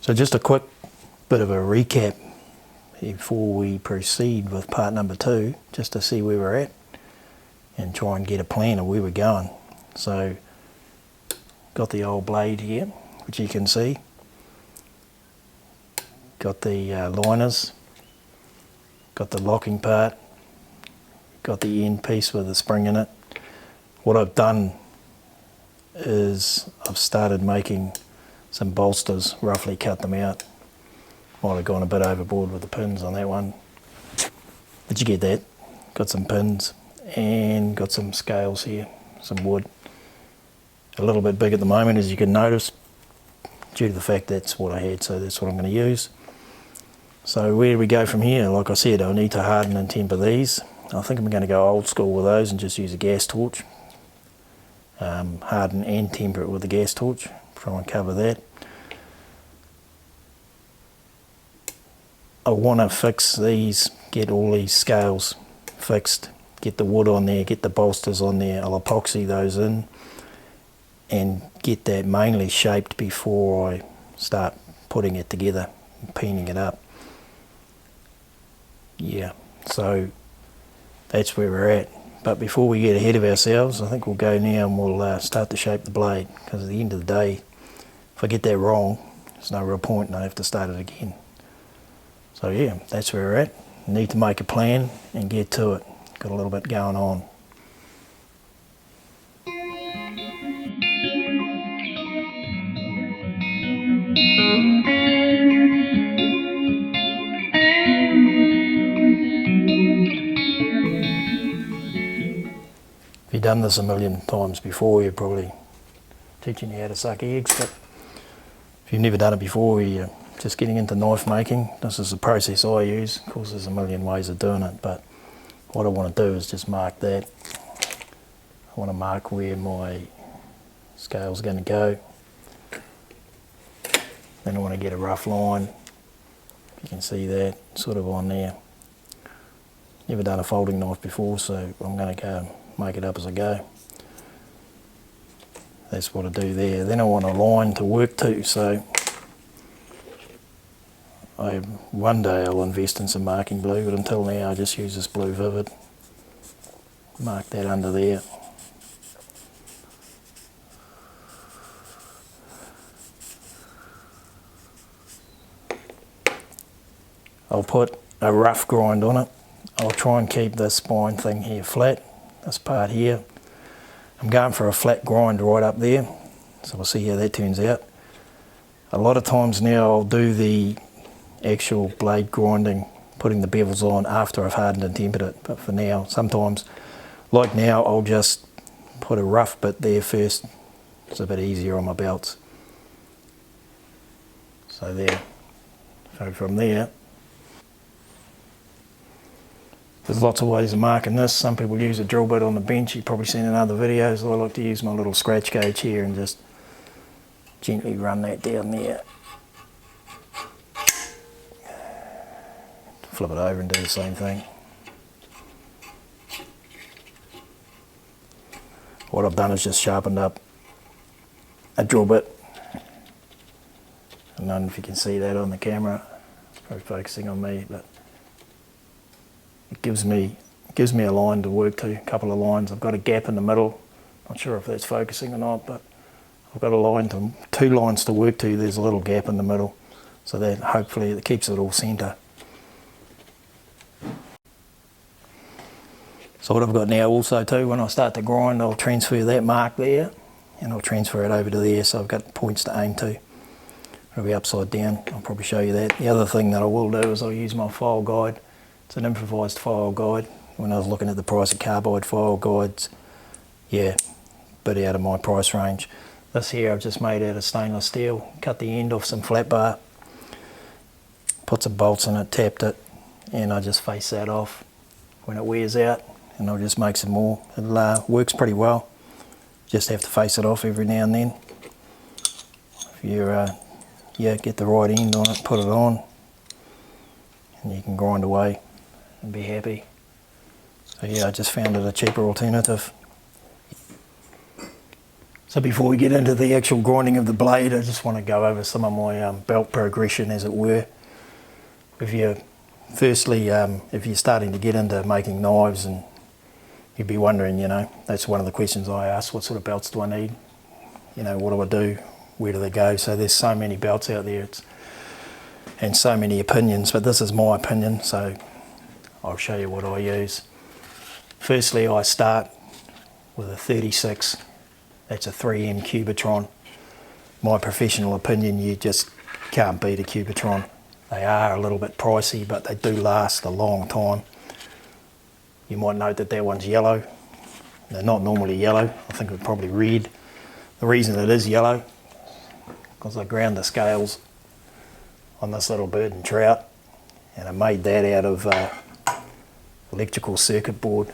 So just a quick bit of a recap before we proceed with part number 2, just to see where we're at and try and get a plan of where we're going. So got the old blade here, which you can see. Got the liners, got the locking part, got the end piece with the spring in it. What I've done is I've started making some bolsters, roughly cut them out. Might have gone a bit overboard with the pins on that one, but you get that. Got some pins and got some scales here, some wood. A little bit big at the moment, as you can notice, due to the fact that's what I had, so that's what I'm going to use. So where do we go from here? Like I said, I need to harden and temper these. I think I'm going to go old school with those and just use a gas torch. Harden and temper it with a gas torch. Try and cover that. I want to fix these, get all these scales fixed, get the wood on there, get the bolsters on there. I'll epoxy those in and get that mainly shaped before I start putting it together and painting it up. Yeah, so that's where we're at. But before we get ahead of ourselves, I think we'll go now and we'll start to shape the blade, because at the end of the day, if I get that wrong, there's no real point and I have to start it again. So yeah, that's where we're at. Need to make a plan and get to it. Got a little bit going on. If you've done this a million times before, you're probably teaching you how to suck eggs, but if you've never done it before, you're just getting into knife making. This is the process I use. Of course, there's a million ways of doing it, but what I want to do is just mark that. I want to mark where my scale's going to go. Then I want to get a rough line. You can see that sort of on there. Never done a folding knife before, so I'm going to go make it up as I go. That's what I do there. Then I want a line to work to, so one day I'll invest in some marking blue, but until now I just use this Blue Vivid. Mark that under there. I'll put a rough grind on it. I'll try and keep this spine thing here flat, this part here. I'm going for a flat grind right up there, so we'll see how that turns out. A lot of times now I'll do the actual blade grinding, putting the bevels on after I've hardened and tempered it, but for now, sometimes, like now, I'll just put a rough bit there first. It's a bit easier on my belts. So there. So from there, there's lots of ways of marking this. Some people use a drill bit on the bench. You've probably seen in other videos. I like to use my little scratch gauge here and just gently run that down there. Flip it over and do the same thing. What I've done is just sharpened up a drill bit. I don't know if you can see that on the camera. It's probably focusing on me, but it gives me a line to work to, a couple of lines. I've got a gap in the middle. Not sure if that's focusing or not, but I've got a line to, 2 lines to work to. There's a little gap in the middle, so that hopefully it keeps it all centre. So what I've got now also too, when I start to grind, I'll transfer that mark there and I'll transfer it over to there, so I've got points to aim to. It'll be upside down. I'll probably show you that. The other thing that I will do is I'll use my file guide. It's an improvised file guide. When I was looking at the price of carbide file guides, yeah, bit out of my price range. This here I've just made out of stainless steel. Cut the end off some flat bar, put some bolts in it, tapped it, and I just face that off when it wears out, and I'll just make some more. It works pretty well. Just have to face it off every now and then. If you get the right end on it, put it on, and you can grind away and be happy. So yeah, I just found it a cheaper alternative. So before we get into the actual grinding of the blade, I just want to go over some of my belt progression, as it were. If you're starting to get into making knives, and you'd be wondering, that's one of the questions I ask: what sort of belts do I need? What do I do? Where do they go? So there's so many belts out there, and so many opinions, but this is my opinion, so I'll show you what I use. Firstly, I start with a 36. That's a 3M Cubitron. My professional opinion, you just can't beat a Cubitron. They are a little bit pricey, but they do last a long time. You might note that one's yellow. They're not normally yellow. I think it's probably red. The reason it is yellow, because I ground the scales on this little bird and trout, and I made that out of electrical circuit board.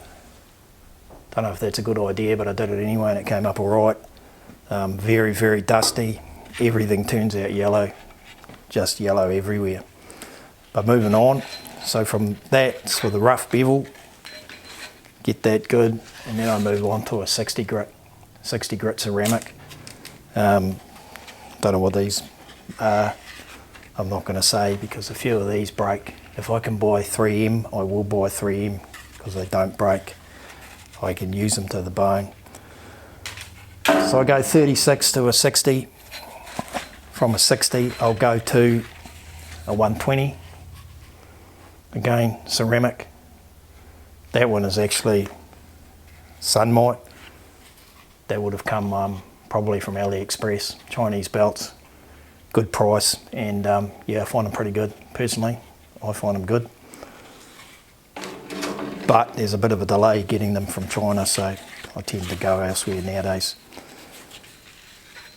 Don't know if that's a good idea, but I did it anyway and it came up all right. Very, very dusty. Everything turns out yellow, just yellow everywhere. But moving on, so from that with a rough bevel, get that good, and then I move on to a 60 grit ceramic. Don't know what these are. I'm not going to say, because a few of these break. If I can buy 3M, I will buy 3M, because they don't break. I can use them to the bone. So I go 36 to a 60. From a 60, I'll go to a 120. Again, ceramic. That one is actually Sunmite. That would have come probably from AliExpress, Chinese belts. Good price, and yeah, I find them pretty good. Personally, I find them good. But there's a bit of a delay getting them from China, so I tend to go elsewhere nowadays.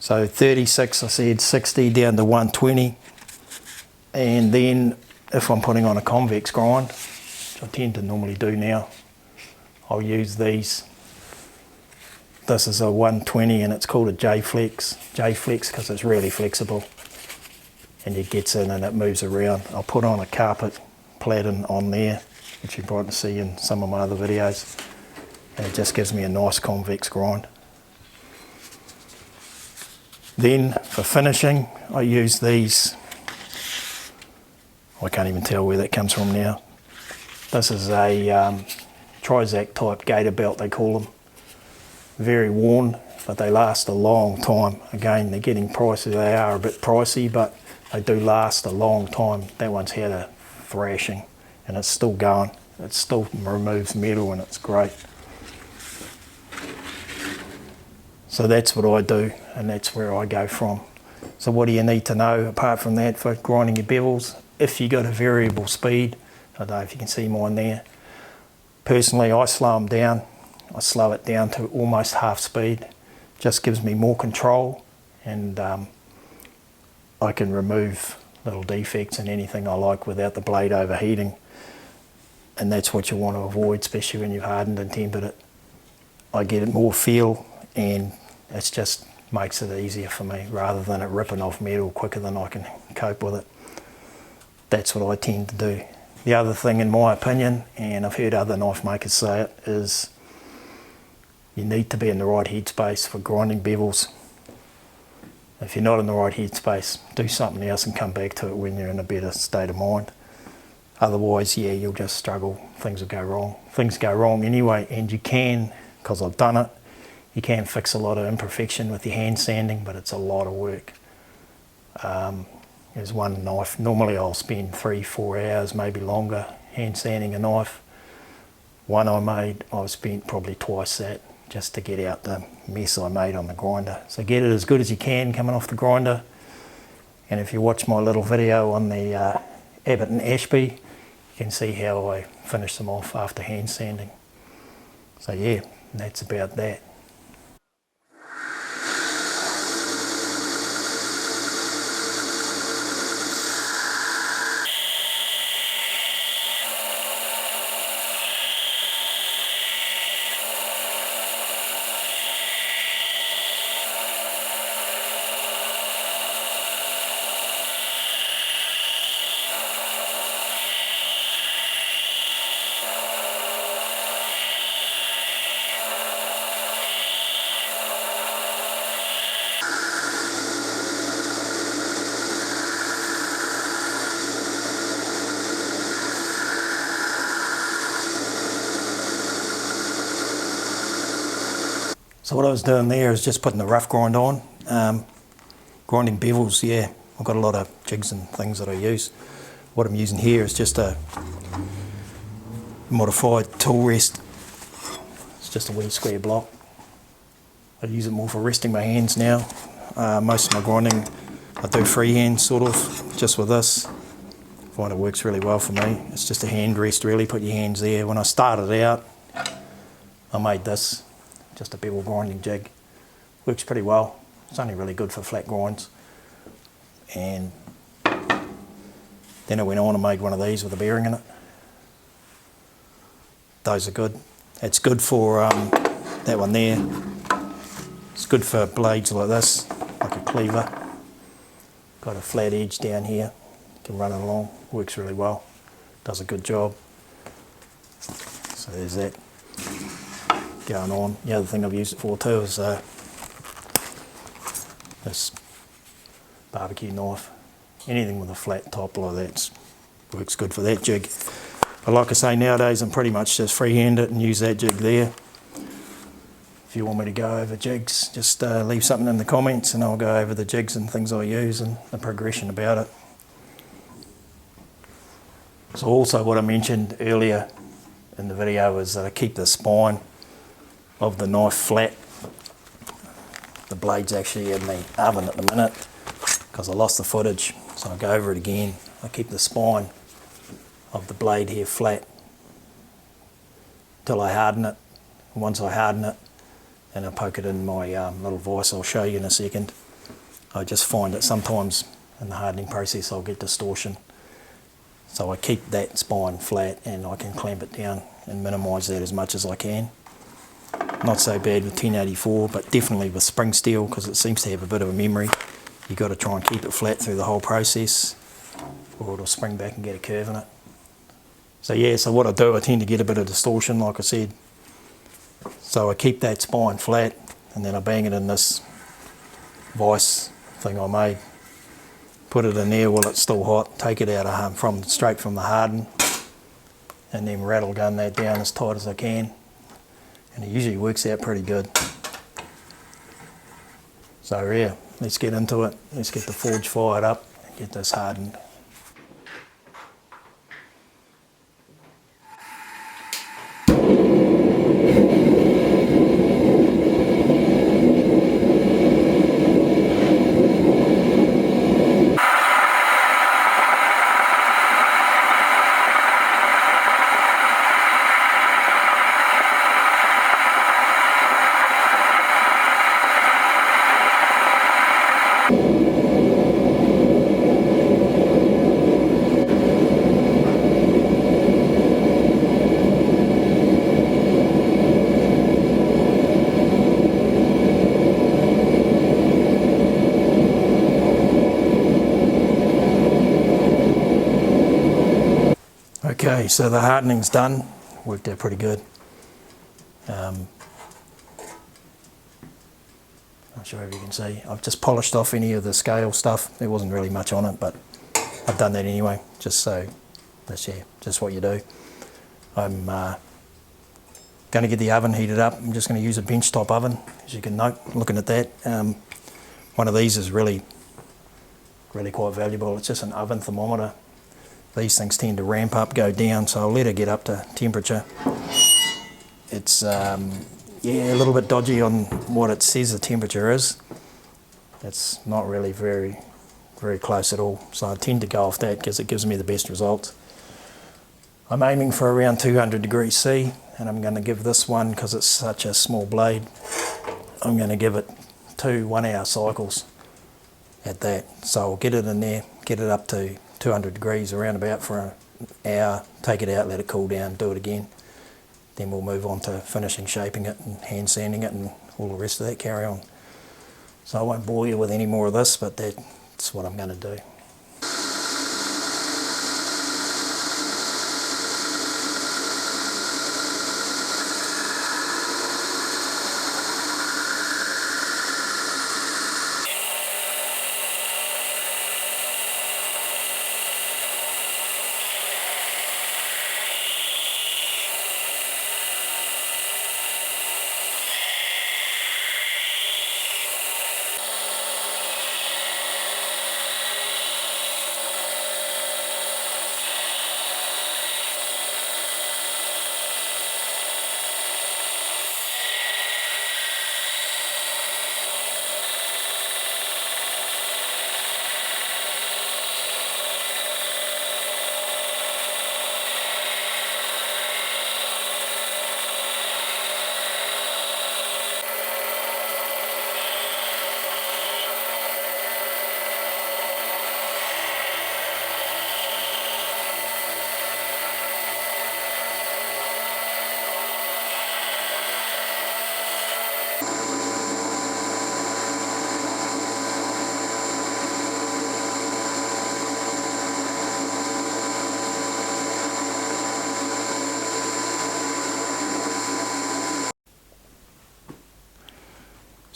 So 36, I said 60 down to 120. And then if I'm putting on a convex grind, which I tend to normally do now, I'll use these. This is a 120 and it's called a J-Flex because it's really flexible. And it gets in and it moves around. I'll put on a carpet platen on there, which you might see in some of my other videos, and it just gives me a nice convex grind. Then for finishing, I use these. I can't even tell where that comes from now. This is a Trizac type gator belt, they call them. Very worn, but they last a long time. Again, they're getting pricey. They are a bit pricey, but they do last a long time. That one's had a thrashing, and it's still going. It still removes metal, and it's great. So that's what I do, and that's where I go from. So what do you need to know apart from that for grinding your bevels? If you got a variable speed, I don't know if you can see mine there. Personally, I slow them down. I slow it down to almost half speed. Just gives me more control, and I can remove little defects and anything I like without the blade overheating. And that's what you want to avoid, especially when you've hardened and tempered it. I get more feel, and it just makes it easier for me rather than it ripping off metal quicker than I can cope with it. That's what I tend to do. The other thing, in my opinion, and I've heard other knife makers say it, is you need to be in the right headspace for grinding bevels. If you're not in the right headspace, do something else and come back to it when you're in a better state of mind. Otherwise, yeah, you'll just struggle. Things will go wrong. Things go wrong anyway, and you can, because I've done it, you can fix a lot of imperfection with your hand sanding, but it's a lot of work. There's one knife, normally I'll spend 3-4 hours, maybe longer, hand sanding a knife. One I made, I've spent probably twice that just to get out the mess I made on the grinder. So get it as good as you can coming off the grinder. And if you watch my little video on the Abbott and Ashby, you can see how I finish them off after hand sanding. So yeah, that's about that. So what I was doing there is just putting the rough grind on, grinding bevels. Yeah, I've got a lot of jigs and things that I use. What I'm using here is just a modified tool rest. It's just a wee square block. I use it more for resting my hands now. Most of my grinding I do freehand sort of, just with this. I find it works really well for me. It's just a hand rest really, put your hands there. When I started out, I made this, just a bevel grinding jig. Works pretty well. It's only really good for flat grinds. And then I went on and made one of these with a bearing in it. Those are good. It's good for that one there. It's good for blades like this, like a cleaver. Got a flat edge down here. You can run it along. Works really well. Does a good job. So there's that going on. The other thing I've used it for too is this barbecue knife. Anything with a flat top like that works good for that jig. But like I say, nowadays I'm pretty much just freehand it and use that jig there. If you want me to go over jigs, just leave something in the comments and I'll go over the jigs and things I use and the progression about it. So also what I mentioned earlier in the video is that I keep the spine of the knife flat. The blade's actually in the oven at the minute because I lost the footage, so I'll go over it again. I keep the spine of the blade here flat till I harden it. And once I harden it, and I poke it in my little vise I'll show you in a second. I just find that sometimes in the hardening process I'll get distortion. So I keep that spine flat and I can clamp it down and minimise that as much as I can. Not so bad with 1084, but definitely with spring steel because it seems to have a bit of a memory. You've got to try and keep it flat through the whole process or it'll spring back and get a curve in it. So yeah, so what I do, I tend to get a bit of distortion like I said. So I keep that spine flat and then I bang it in this vise thing I made. Put it in there while it's still hot, take it out straight from the harden and then rattle gun that down as tight as I can. And it usually works out pretty good. So yeah, let's get into it. Let's get the forge fired up and get this hardened. Okay, so the hardening's done. Worked out pretty good. Not sure if you can see. I've just polished off any of the scale stuff. There wasn't really much on it, but I've done that anyway, just so that's just what you do. I'm going to get the oven heated up. I'm just going to use a benchtop oven, as you can note, looking at that. One of these is really quite valuable. It's just an oven thermometer. These things tend to ramp up, go down, so I'll let it get up to temperature. It's yeah, a little bit dodgy on what it says the temperature is. It's not really very close at all, so I tend to go off that because it gives me the best results. I'm aiming for around 200 degrees C, and I'm going to give this one, because it's such a small blade, I'm going to give it 2 1-hour cycles at that. So I'll get it in there, get it up to 200 degrees around about for an hour, take it out, let it cool down, do it again. Then we'll move on to finishing shaping it and hand sanding it and all the rest of that, carry on. So I won't bore you with any more of this, but that's what I'm going to do.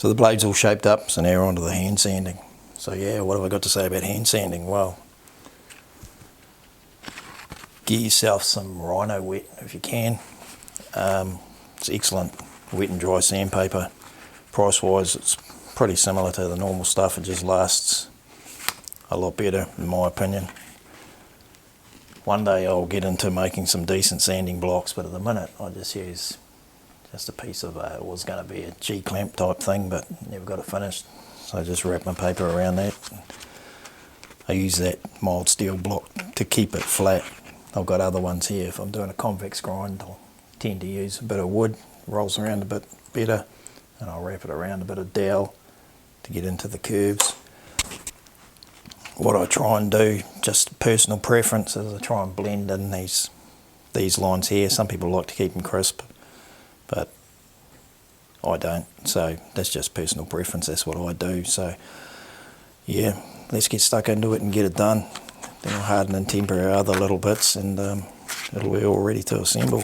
So the blade's all shaped up, so now we're onto the hand sanding. So yeah, what have I got to say about hand sanding? Well, get yourself some Rhino wet if you can. It's excellent wet and dry sandpaper. Price wise, it's pretty similar to the normal stuff, it just lasts a lot better in my opinion. One day I'll get into making some decent sanding blocks, but at the minute I just use just a piece of, it was going to be a G-clamp type thing, but never got it finished. So I just wrap my paper around that. I use that mild steel block to keep it flat. I've got other ones here. If I'm doing a convex grind, I'll tend to use a bit of wood, rolls around a bit better, and I'll wrap it around a bit of dowel to get into the curves. What I try and do, just personal preference, is I try and blend in these lines here. Some people like to keep them crisp, but I don't, so that's just personal preference, that's what I do. So yeah, let's get stuck into it and get it done. Then I'll harden and temper our other little bits, and it'll be all ready to assemble.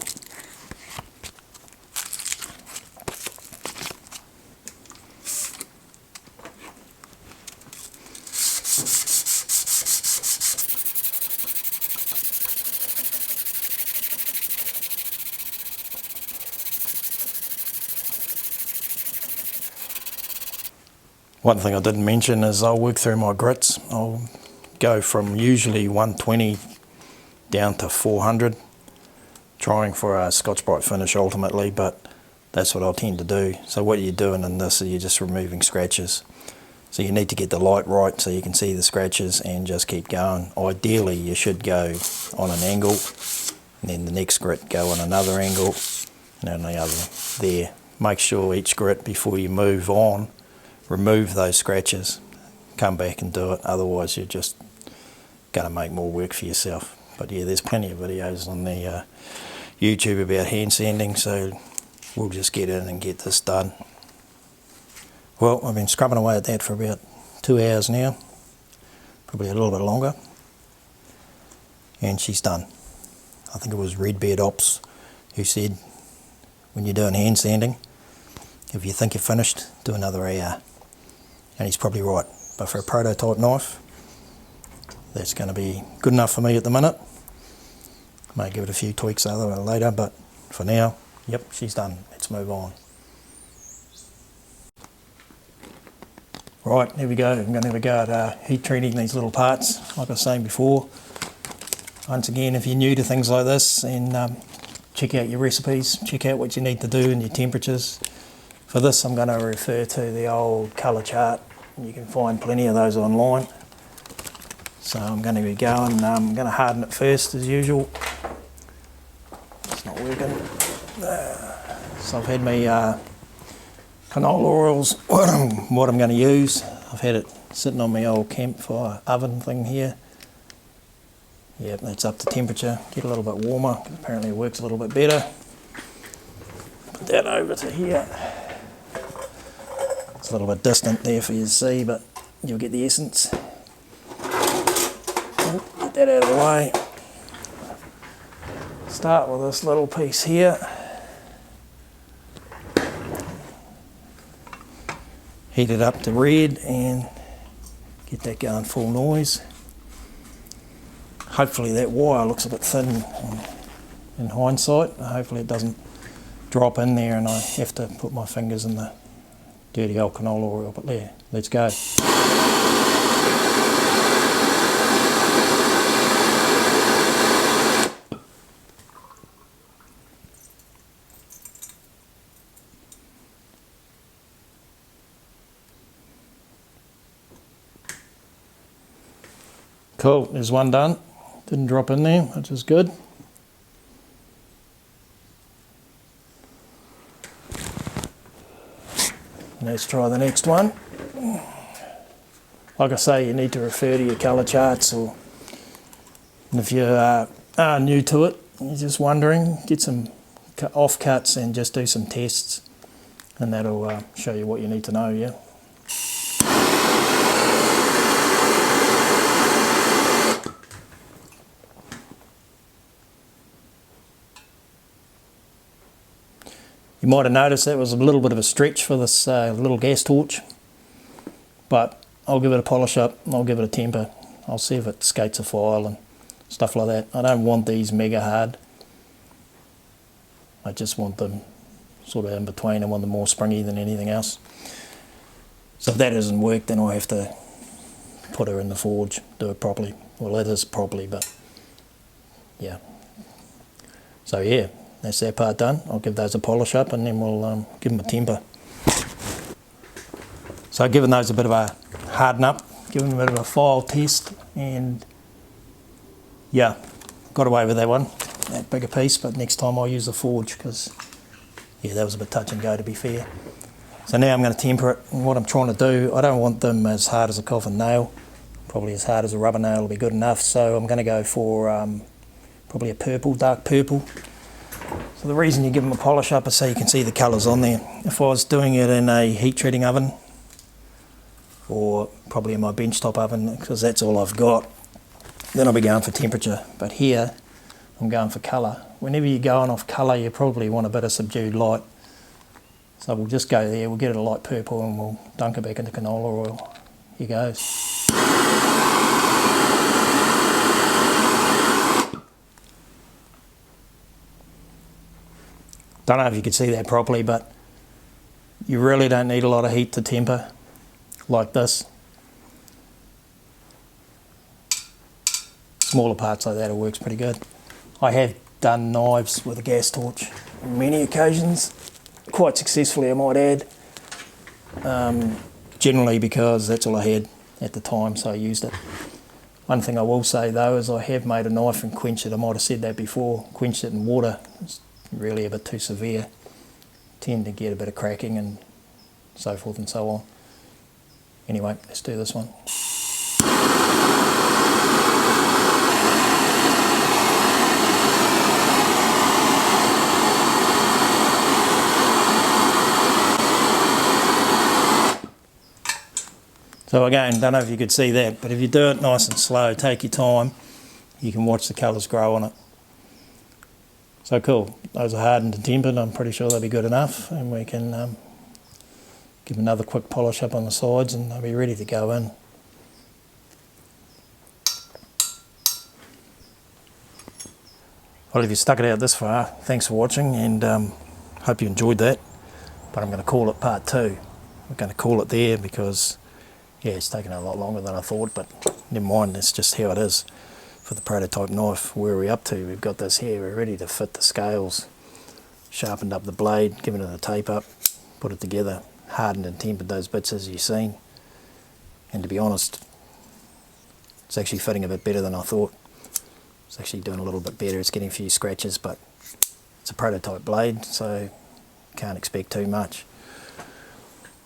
One thing I didn't mention is I'll work through my grits. I'll go from usually 120 down to 400, trying for a Scotch-Brite finish ultimately, but that's what I'll tend to do. So what you're doing in this is you're just removing scratches. So you need to get the light right so you can see the scratches and just keep going. Ideally you should go on an angle, and then the next grit go on another angle, and then the other there. Make sure each grit before you move on, remove those scratches, come back and do it, otherwise you're just going to make more work for yourself. But yeah, there's plenty of videos on the YouTube about hand sanding, so we'll just get in and get this done. Well, I've been scrubbing away at that for about 2 hours now, probably a little bit longer, and she's done. I think it was Redbeard Ops who said when you're doing hand sanding, if you think you're finished, do another hour. And he's probably right, but for a prototype knife, that's going to be good enough for me at the minute. May give it a few tweaks later, but for now, yep, she's done. Let's move on. Right, here we go. I'm going to have a go at heat treating these little parts, like I was saying before. Once again, if you're new to things like this, and check out your recipes, check out what you need to do and your temperatures. For this, I'm going to refer to the old colour chart. You can find plenty of those online. So I'm going to be going, I'm going to harden it first as usual. It's not working. So I've had my canola oils, what I'm going to use. I've had it sitting on my old campfire oven thing here. Yep, that's up to temperature. Get a little bit warmer, apparently it works a little bit better. Put that over to here. It's a little bit distant there for you to see, but you'll get the essence. Get that out of the way. Start with this little piece here. Heat it up to red and get that going full noise. Hopefully that wire looks a bit thin in hindsight. Hopefully it doesn't drop in there and I have to put my fingers in the dirty old canola oil, but there, let's go. Cool, there's one done. Didn't drop in there, which is good. Let's try the next one. Like I say, you need to refer to your colour charts, or if you are new to it, you're just wondering, get some offcuts and just do some tests, and that'll show you what you need to know, yeah. You might have noticed that was a little bit of a stretch for this little gas torch, but I'll give it a polish up, I'll give it a temper, I'll see if it skates a file and stuff like that. I don't want these mega hard, I just want them sort of in between. I want them more springy than anything else. So if that doesn't work, then I have to put her in the forge, do it properly. Well, it is properly, but yeah. So yeah, that's that part done. I'll give those a polish up and then we'll give them a temper. So giving those a bit of a harden up, giving them a bit of a file test, and yeah, got away with that one, that bigger piece, but next time I'll use the forge because yeah, that was a bit touch and go, to be fair. So now I'm going to temper it, and what I'm trying to do, I don't want them as hard as a coffin nail, probably as hard as a rubber nail will be good enough, so I'm going to go for probably a purple, dark purple. So the reason you give them a polish up is so you can see the colours on there. If I was doing it in a heat treating oven, or probably in my benchtop oven, because that's all I've got, then I'll be going for temperature. But here, I'm going for colour. Whenever you're going off colour, you probably want a bit of subdued light. So we'll just go there, we'll get it a light purple and we'll dunk it back into canola oil. Here goes. Don't know if you can see that properly, but you really don't need a lot of heat to temper like this. Smaller parts like that, it works pretty good. I have done knives with a gas torch on many occasions, quite successfully I might add, generally because that's all I had at the time, so I used it. One thing I will say though is I have made a knife and quenched it. I might have said that before, quenched it in water. It's really a bit too severe, tend to get a bit of cracking and so forth and so on. Anyway, let's do this one. So again, don't know if you could see that, but if you do it nice and slow, take your time, you can watch the colours grow on it. So cool, those are hardened and tempered, I'm pretty sure they'll be good enough, and we can give another quick polish up on the sides and they'll be ready to go in. Well, if you stuck it out this far, thanks for watching, and hope you enjoyed that, but I'm going to call it part 2. I'm going to call it there because yeah, it's taken a lot longer than I thought, but never mind, that's just how it is for the prototype knife. Where are we up to? We've got this here, we're ready to fit the scales, sharpened up the blade, given it a tape up, put it together, hardened and tempered those bits as you've seen, and to be honest, it's actually fitting a bit better than I thought. It's actually doing a little bit better, it's getting a few scratches, but it's a prototype blade, so can't expect too much.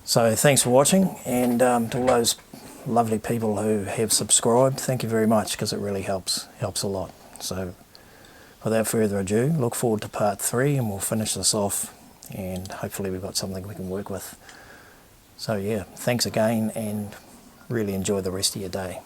So thanks for watching, and to all those lovely people who have subscribed, thank you very much, because it really helps a lot. So without further ado, look forward to part 3 and we'll finish this off, and hopefully we've got something we can work with. So yeah, thanks again and really enjoy the rest of your day.